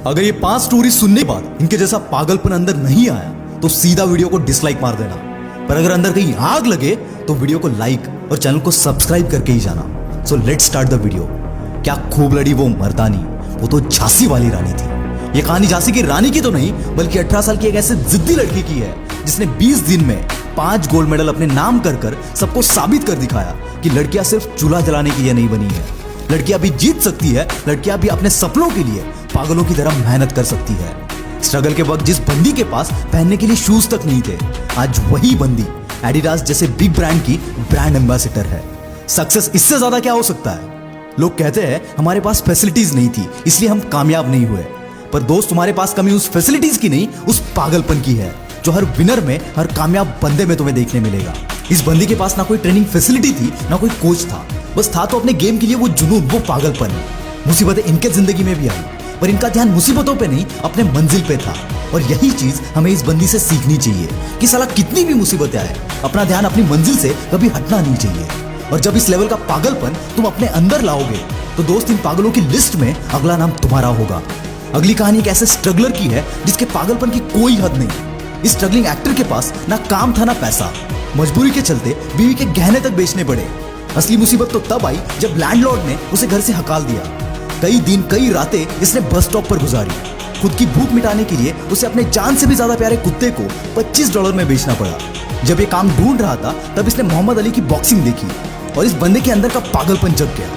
अगर ये 5 स्टोरी सुनने के बाद इनके जैसा पागलपन अंदर नहीं आया तो सीधा वीडियो को डिसलाइक मार देना। पर अगर अंदर कहीं आग लगे तो वीडियो को लाइक और चैनल को सब्सक्राइब करके ही जाना। So let's start the video. क्या खूब लड़ी वो मर्दानी, वो तो झांसी वाली रानी थी। ये कहानी झांसी की रानी की तो नहीं बल्कि 18 साल की एक ऐसे जिद्दी लड़की की है जिसने 20 दिन में 5 गोल्ड मेडल अपने नाम कर सबको साबित कर दिखाया कि लड़कियां सिर्फ चूल्हा जलाने के लिए नहीं बनी है। लड़कियां भी जीत सकती है, लड़कियां भी अपने सपनों के लिए पागलों की तरह मेहनत कर सकती है। स्ट्रगल के वक्त जिस बंदी के पास पहनने के लिए शूज तक नहीं थे, आज वही बंदी एडिडास जैसे बिग ब्रांड की ब्रांड एम्बेसडर है। सक्सेस इससे ज्यादा क्या हो सकता है? लोग कहते हैं हमारे पास फैसिलिटीज नहीं थी इसलिए हम कामयाब नहीं हुए। पर दोस्त, तुम्हारे पास कमी उस फैसिलिटीज की नहीं, उस पागलपन की है जो हर विनर में, हर कामयाब बंदे में तुम्हें देखने मिलेगा। इस बंदी के पास ना कोई ट्रेनिंग फैसिलिटी थी, ना कोई कोच था, बस था तो अपने गेम के लिए वो जुनून, वो पागलपन। मुसीबतें इनके जिंदगी में भी आई पर इनका ध्यान मुसीबतों पे नहीं, अपने मंजिल पे था। और यही चीज हमें इस बंदी से सीखनी चाहिए कि साला कितनी भी मुसीबतें आए, अपना ध्यान अपनी मंजिल से कभी हटना नहीं चाहिए। और जब इस लेवल का पागलपन तुम अपने अंदर लाओगे तो दोस्त, इन पागलों की लिस्ट में अगला नाम तुम्हारा होगा। अगली कहानी एक ऐसे स्ट्रगलर की है जिसके पागलपन की कोई हद नहीं। इस स्ट्रगलिंग एक्टर के पास ना काम था ना पैसा, मजबूरी के चलते बीवी के गहने तक बेचने पड़े। असली मुसीबत तो तब आई जब लैंडलॉर्ड ने उसे घर से हकाल दिया। कई दिन कई रातें इसने बस स्टॉप पर गुजारी। खुद की भूख मिटाने के लिए उसे अपने जान से भी ज्यादा प्यारे कुत्ते को $25 में बेचना पड़ा। जब ये काम ढूंढ रहा था तब इसने मोहम्मद अली की बॉक्सिंग देखी और इस बंदे के अंदर का पागलपन जग गया।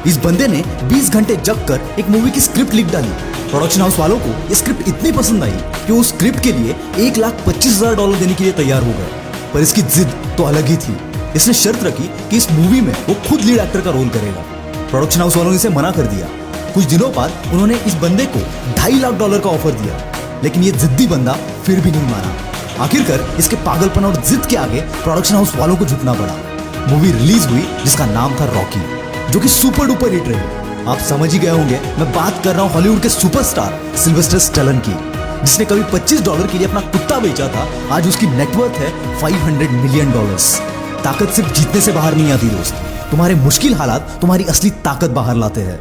इस बंदे ने 20 घंटे जग कर एक मूवी की स्क्रिप्ट लिख डाली। प्रोडक्शन हाउस वालों को ये स्क्रिप्ट इतनी पसंद आई कि वो स्क्रिप्ट के लिए $1,25,000 देने के लिए तैयार हो गए। पर इसकी जिद तो अलग ही थी। इसने शर्त रखी कि इस मूवी में वो खुद लीड एक्टर का रोल करेगा। प्रोडक्शन हाउस वालों ने इसे मना कर दिया। कुछ दिनों बाद उन्होंने इस बंदे को $2.5 लाख का ऑफर दिया, लेकिन ये जिद्दी बंदा फिर भी नहीं माना। आखिरकार इसके पागलपन और जिद के आगे प्रोडक्शन हाउस वालों को झुकना पड़ा। मूवी रिलीज हुई जिसका नाम था रॉकी, जो कि सुपर डुपर हिट रही। आप समझ ही गए होंगे मैं बात कर रहा हूं हॉलीवुड के सुपरस्टार सिल्वेस्टर स्टैलोन की, जिसने कभी $25 के लिए अपना कुत्ता बेचा था। आज उसकी नेटवर्थ है $500 मिलियन। ताकत सिर्फ जीतने से बाहर नहीं आती दोस्त, तुम्हारे मुश्किल हालात तुम्हारी असली ताकत बाहर लाते हैं।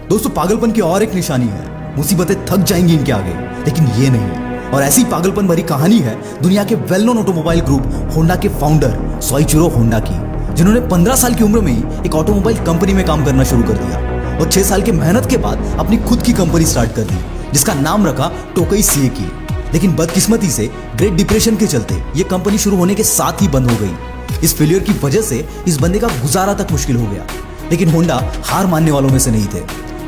दोस्तों, पागलपन की और एक निशानी है, मुसीबतें थक जाएंगी इनके आगे, लेकिन ये नहीं। और ऐसी पागलपन भरी कहानी है दुनिया के well known automobile group Honda के फाउंडर सोइचिरो होंडा की, जिन्होंने 15 साल की उम्र में ही एक ऑटोमोबाइल कंपनी में काम करना शुरू कर दिया और 6 साल की मेहनत के बाद अपनी खुद की कंपनी स्टार्ट कर दी, जिसका नाम रखा टोकई सीएकी। लेकिन बदकिस्मती से ग्रेट डिप्रेशन के चलते ये कंपनी शुरू होने के साथ ही बंद हो गई। इस फेलियर की वजह से इस बंदे का गुजारा तक मुश्किल हो गया। लेकिन होंडा हार मानने वालों में से नहीं थे।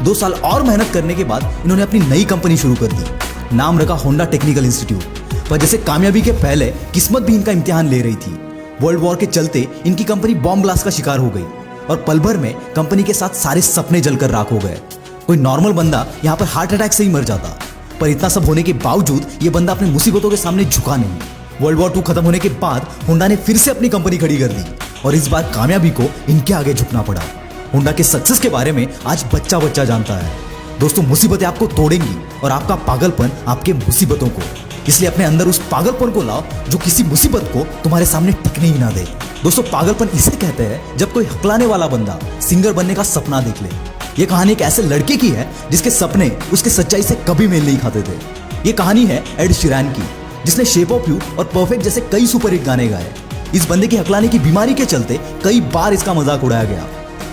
2 साल और मेहनत करने के बाद इन्होंने अपनी नई कंपनी शुरू कर दी। नाम रखा होंडा टेक्निकल इंस्टीट्यूट। पर जैसे कामयाबी के पहले किस्मत भी इनका इम्तिहान ले रही थी। वर्ल्ड वॉर के चलते इनकी कंपनी बॉम्ब ब्लास्ट का शिकार हो गई और पल भर में कंपनी के साथ सारे सपने जलकर राख हो गए। कोई नॉर्मल बंदा यहाँ पर हार्ट अटैक से ही मर जाता, पर इतना सब होने के बावजूद ये बंदा अपनी मुसीबतों के सामने झुका नहीं। वर्ल्ड वॉर 2 खत्म होने के बाद होंडा ने फिर से अपनी कंपनी खड़ी कर दी और इस बार कामयाबी को इनके आगे झुकना पड़ा। होंडा के सक्सेस के बारे में आज बच्चा बच्चा जानता है। दोस्तों, मुसीबतें आपको तोड़ेंगी और आपका पागलपन आपके मुसीबतों को। इसलिए अपने अंदर उस पागलपन को लाओ जो किसी मुसीबत को तुम्हारे सामने टिकने ही ना दे। दोस्तों, पागलपन इसे कहते हैं जब कोई हकलाने वाला बंदा सिंगर बनने का सपना देख ले। ये कहानी एक ऐसे लड़के की है जिसके सपने उसके सच्चाई से कभी मेल नहीं खाते थे। ये कहानी है एड शीरन की, जिसने शेप ऑफ यू और परफेक्ट जैसे कई सुपरहिट गाने गाए। इस बंदे की हकलाने की बीमारी के चलते कई बार इसका मजाक उड़ाया गया।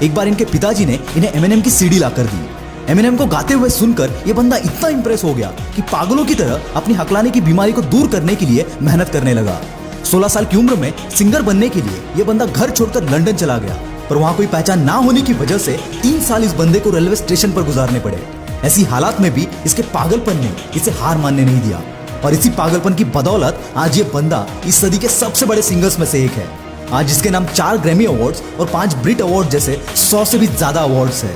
एक बार इनके पिताजी ने इन्हें एमिनेम की सीडी लाकर दी। एमिनेम को गाते हुए सुनकर यह बंदा इतना इंप्रेस हो गया कि पागलों की तरह अपनी हकलाने की बीमारी को दूर करने के लिए मेहनत करने लगा। 16 साल की उम्र में सिंगर बनने के लिए यह बंदा घर छोड़कर लंदन चला गया, पर वहां कोई पहचान ना होने की वजह से 3 साल इस बंदे को रेलवे स्टेशन पर गुजारने पड़े। ऐसी हालात में भी इसके पागलपन ने इसे हार मानने नहीं दिया और इसी पागलपन की बदौलत आज ये बंदा इस सदी के सबसे बड़े सिंगर्स में से एक है। आज इसके नाम 4 ग्रैमी अवार्ड्स और 5 ब्रिट अवार्ड जैसे 100 से भी ज्यादा अवार्ड्स है।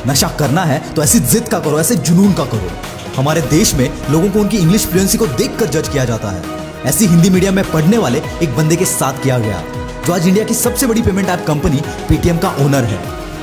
नशा करना है तो ऐसी जिद का करो, ऐसे जुनून का करो। हमारे देश में लोगों को उनकी इंग्लिश फ्लुएंसी को देखकर जज किया जाता है। ऐसी हिंदी मीडियम में पढ़ने वाले एक बंदे के साथ किया गया, जो आज इंडिया की सबसे बड़ी पेमेंट ऐप कंपनी पेटीएम का ओनर है।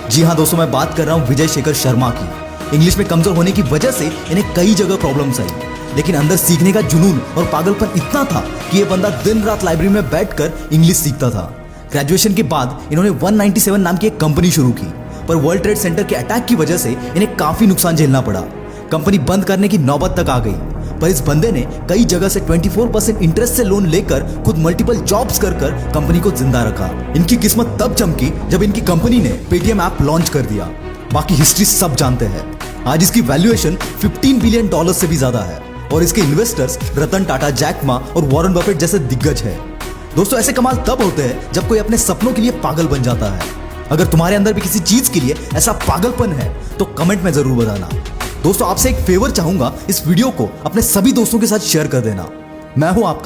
जी हाँ दोस्तों, मैं बात कर रहा हूँ विजय शेखर शर्मा की। इंग्लिश में कमजोर होने की वजह से इन्हें कई जगह प्रॉब्लम्स आई, लेकिन अंदर सीखने का जुनून और पागलपन इतना था कि यह बंदा दिन रात लाइब्रेरी में बैठकर इंग्लिश सीखता था। ग्रेजुएशन के बाद इन्होंने 197 नाम की एक कंपनी शुरू की, पर वर्ल्ड ट्रेड सेंटर के अटैक की वजह से इन्हें काफी नुकसान झेलना पड़ा। कंपनी बंद करने की नौबत तक आ गई। पर इस बंदे ने कई जगह से 24% इंटरेस्ट से लोन लेकर खुद मल्टीपल जॉब्स कर कंपनी को जिंदा रखा। इनकी किस्मत तब चमकी जब इनकी कंपनी ने पेटीएम ऐप लॉन्च कर दिया। बाकी हिस्ट्री सब जानते हैं। आज इसकी वैल्यूएशन $15 बिलियन से भी ज्यादा है और इसके investors Ratan Tata, Jack Ma और वॉरेन बफेट जैसे दिग्गज है। दोस्तों, ऐसे कमाल तब होते हैं जब कोई अपने सपनों के लिए पागल बन जाता है। अगर तुम्हारे अंदर भी किसी चीज के लिए ऐसा पागलपन है तो कमेंट में जरूर बताना। दोस्तों, आपसे एक फेवर चाहूंगा, इस वीडियो को अपने सभी दोस्तों के साथ शेयर कर देना। मैं हूं आपका